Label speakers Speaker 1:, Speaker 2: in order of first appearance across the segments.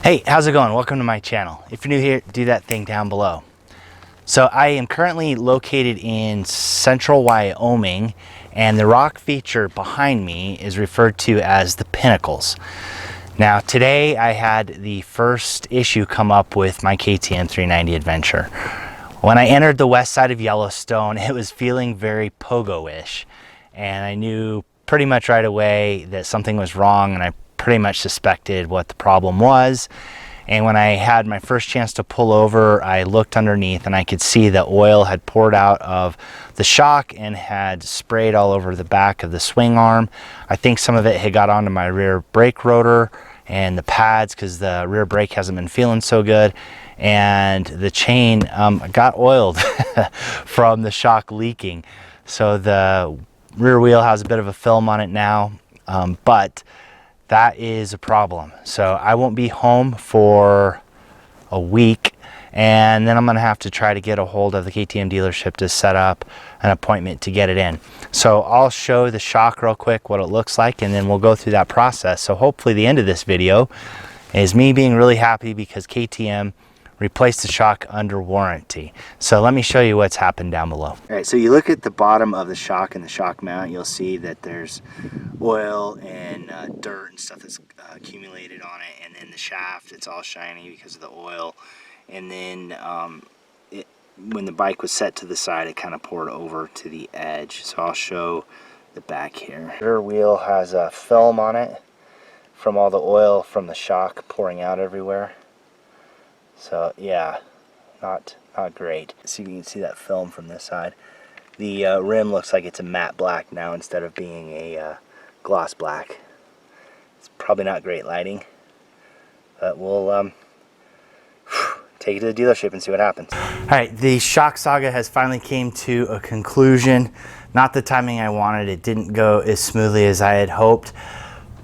Speaker 1: Hey, how's it going? Welcome to my channel. If you're new here, do that thing down below. So I am currently located in central Wyoming, and the rock feature behind me is referred to as the Pinnacles. Now today I had the first issue come up with my KTM 390 Adventure. When I entered the west side of Yellowstone, it was feeling very pogo-ish, and I knew pretty much right away that something was wrong, and I pretty much suspected what the problem was. And when I had my first chance to pull over, I looked underneath and I could see the oil had poured out of the shock and had sprayed all over the back of the swing arm. I think some of it had got onto my rear brake rotor and the pads because the rear brake hasn't been feeling so good, and the chain got oiled from the shock leaking. So the rear wheel has a bit of a film on it now, but that is a problem. So I won't be home for a week, and then I'm gonna have to try to get a hold of the KTM dealership to set up an appointment to get it in. So I'll show the shock real quick, what it looks like, and then we'll go through that process. So hopefully the end of this video is me being really happy because KTM replaced the shock under warranty. So let me show you what's happened down below. All right, so you look at the bottom of the shock and the shock mount, you'll see that there's oil and dirt and stuff that's accumulated on it, and then the shaft, it's all shiny because of the oil. And then when the bike was set to the side, it kind of poured over to the edge. So I'll show the back here. The rear wheel has a film on it from all the oil from the shock pouring out everywhere. So yeah, not great. So you can see that film from this side. The rim looks like it's a matte black now instead of being a gloss black. It's probably not great lighting, but we'll take it to the dealership and see what happens. All right, the shock saga has finally came to a conclusion. Not the timing I wanted. It didn't go as smoothly as I had hoped.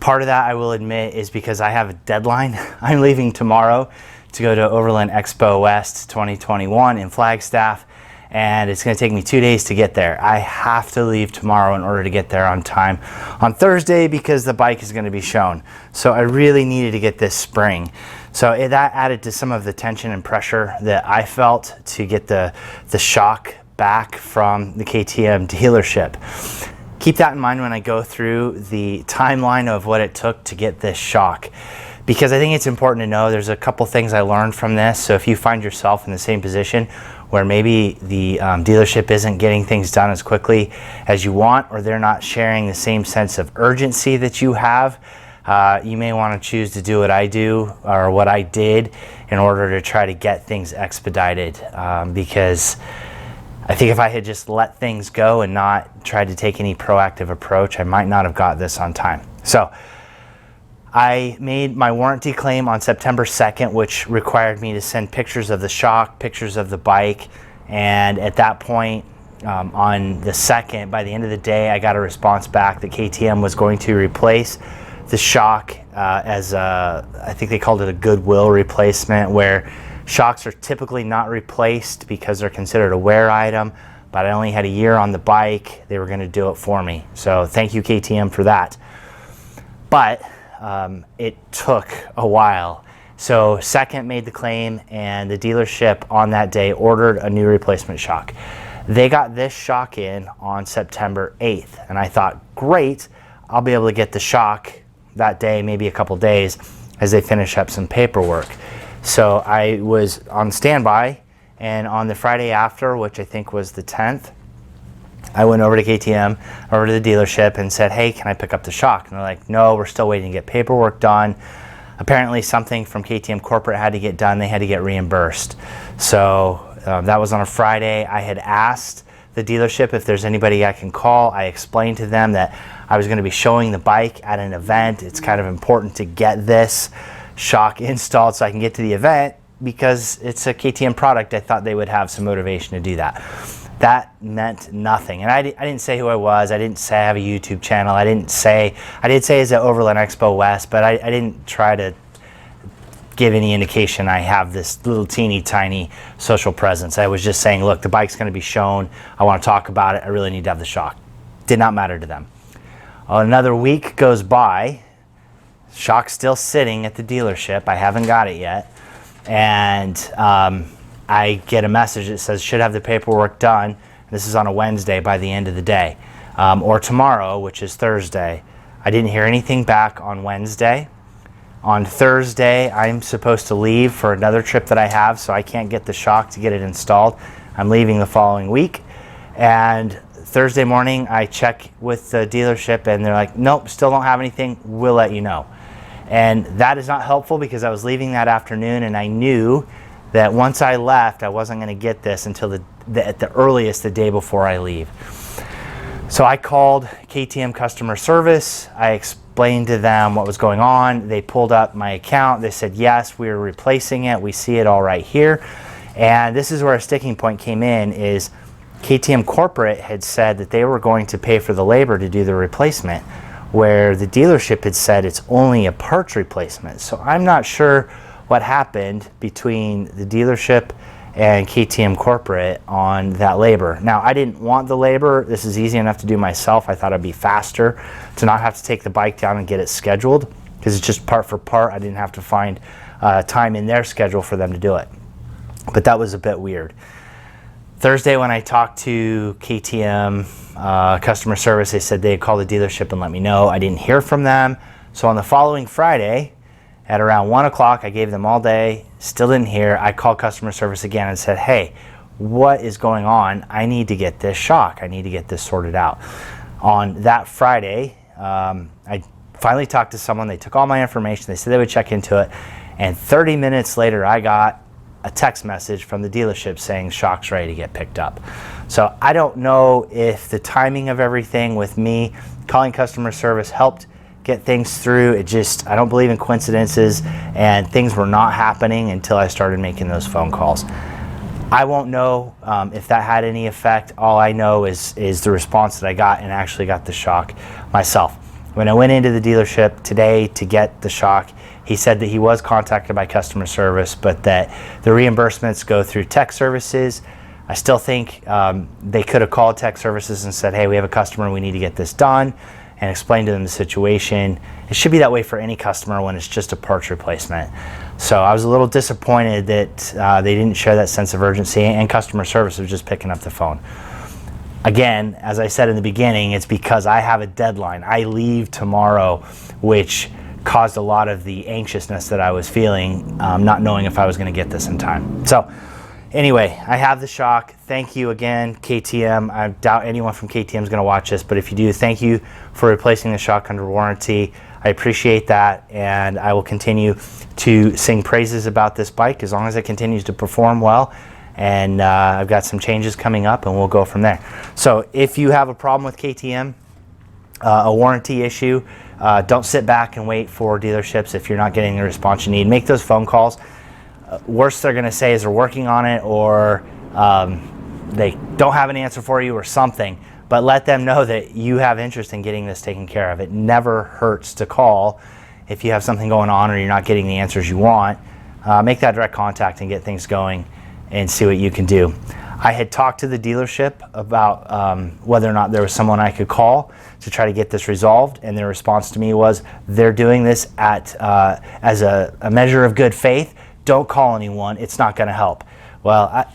Speaker 1: Part of that, I will admit, is because I have a deadline. I'm leaving tomorrow to go to Overland Expo West 2021 in Flagstaff, and it's going to take me 2 days to get there. I have to leave tomorrow in order to get there on time on Thursday because the bike is going to be shown. So I really needed to get this spring. So that added to some of the tension and pressure that I felt to get the shock back from the KTM dealership. Keep that in mind when I go through the timeline of what it took to get this shock, because I think it's important to know there's a couple things I learned from this. So if you find yourself in the same position where maybe the dealership isn't getting things done as quickly as you want, or they're not sharing the same sense of urgency that you have, you may want to choose to do what I do or what I did in order to try to get things expedited, because I think if I had just let things go and not tried to take any proactive approach, I might not have got this on time. So I made my warranty claim on September 2nd, which required me to send pictures of the shock, pictures of the bike, and at that point, on the 2nd, by the end of the day, I got a response back that KTM was going to replace the shock as I think they called it a goodwill replacement, where shocks are typically not replaced because they're considered a wear item, but I only had a year on the bike. They were going to do it for me. So thank you, KTM, for that. But it took a while. So 2nd made the claim, and the dealership on that day ordered a new replacement shock. They got this shock in on September 8th, and I thought, great, I'll be able to get the shock that day, maybe a couple days, as they finish up some paperwork. So I was on standby, and on the Friday after, which I think was the 10th, I went over to KTM, over to the dealership, and said, hey, can I pick up the shock? And they're like, no, we're still waiting to get paperwork done. Apparently something from KTM corporate had to get done. They had to get reimbursed. So that was on a Friday. I had asked the dealership if there's anybody I can call. I explained to them that I was going to be showing the bike at an event. It's kind of important to get this shock installed so I can get to the event because it's a KTM product. I thought they would have some motivation to do that. That meant nothing. And I didn't say who I was. I didn't say I have a YouTube channel. I did say it's at Overland Expo West, but I didn't try to give any indication I have this little teeny tiny social presence. I was just saying, look, the bike's going to be shown. I want to talk about it. I really need to have the shock. Did not matter to them. Another week goes by. Shock's still sitting at the dealership. I haven't got it yet. And I get a message that says should have the paperwork done. This is on a Wednesday by the end of the day, or tomorrow, which is Thursday. I didn't hear anything back on Wednesday. On Thursday, I'm supposed to leave for another trip that I have, so I can't get the shock to get it installed. I'm leaving the following week. And Thursday morning, I check with the dealership and they're like, nope, still don't have anything. We'll let you know. And that is not helpful because I was leaving that afternoon and I knew that once I left, I wasn't going to get this until at the earliest the day before I leave. So I called KTM customer service. I explained to them what was going on. They pulled up my account. They said, yes, we are replacing it. We see it all right here. And this is where a sticking point came in is KTM corporate had said that they were going to pay for the labor to do the replacement, where the dealership had said it's only a parts replacement. So I'm not sure what happened between the dealership and KTM corporate on that labor. Now, I didn't want the labor. This is easy enough to do myself. I thought it'd be faster to not have to take the bike down and get it scheduled because it's just part for part. I didn't have to find time in their schedule for them to do it. But that was a bit weird. Thursday when I talked to KTM customer service, they said they'd call the dealership and let me know. I didn't hear from them. So on the following Friday, at around 1 o'clock, I gave them all day, still didn't hear. I called customer service again and said, hey, what is going on? I need to get this shock. I need to get this sorted out. On that Friday, I finally talked to someone. They took all my information. They said they would check into it. And 30 minutes later, I got a text message from the dealership saying shock's ready to get picked up. So I don't know if the timing of everything with me calling customer service helped get things through. I don't believe in coincidences, and things were not happening until I started making those phone calls. I won't know if that had any effect. All I know is the response that I got, and actually got the shock myself. When I went into the dealership today to get the shock, he said that he was contacted by customer service, but that the reimbursements go through tech services. I still think they could have called tech services and said, hey, we have a customer, we need to get this done, and explain to them the situation. It should be that way for any customer when it's just a parts replacement. So I was a little disappointed that they didn't share that sense of urgency, and customer service was just picking up the phone. Again, as I said in the beginning, it's because I have a deadline. I leave tomorrow, which caused a lot of the anxiousness that I was feeling, not knowing if I was going to get this in time. So anyway, I have the shock. Thank you again, KTM. I doubt anyone from KTM is going to watch this, but if you do, thank you for replacing the shock under warranty. I appreciate that, and I will continue to sing praises about this bike as long as it continues to perform well. And I've got some changes coming up, and we'll go from there. So if you have a problem with KTM, a warranty issue, don't sit back and wait for dealerships if you're not getting the response you need. Make those phone calls. Worst they're going to say is they're working on it, or they don't have an answer for you or something, but let them know that you have interest in getting this taken care of. It never hurts to call if you have something going on or you're not getting the answers you want. Make that direct contact and get things going and see what you can do. I had talked to the dealership about whether or not there was someone I could call to try to get this resolved, and their response to me was they're doing this as a measure of good faith. Don't call anyone, it's not going to help. Well,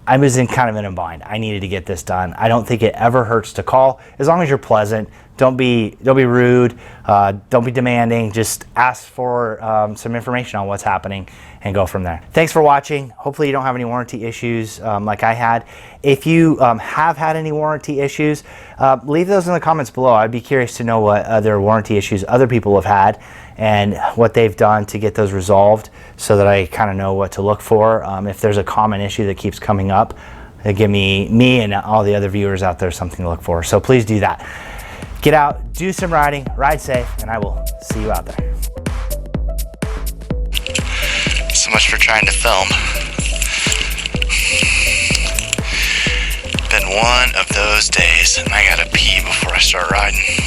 Speaker 1: I was in a bind. I needed to get this done. I don't think it ever hurts to call, as long as you're pleasant. Don't be rude, don't be demanding. Just ask for some information on what's happening and go from there. Thanks for watching. Hopefully you don't have any warranty issues like I had. If you have had any warranty issues, leave those in the comments below. I'd be curious to know what other warranty issues other people have had and what they've done to get those resolved, so that I kind of know what to look for. If there's a common issue that keeps coming up, give me and all the other viewers out there something to look for. So please do that. Get out, do some riding, ride safe, and I will see you out there. So much for trying to film. Been one of those days, and I gotta pee before I start riding.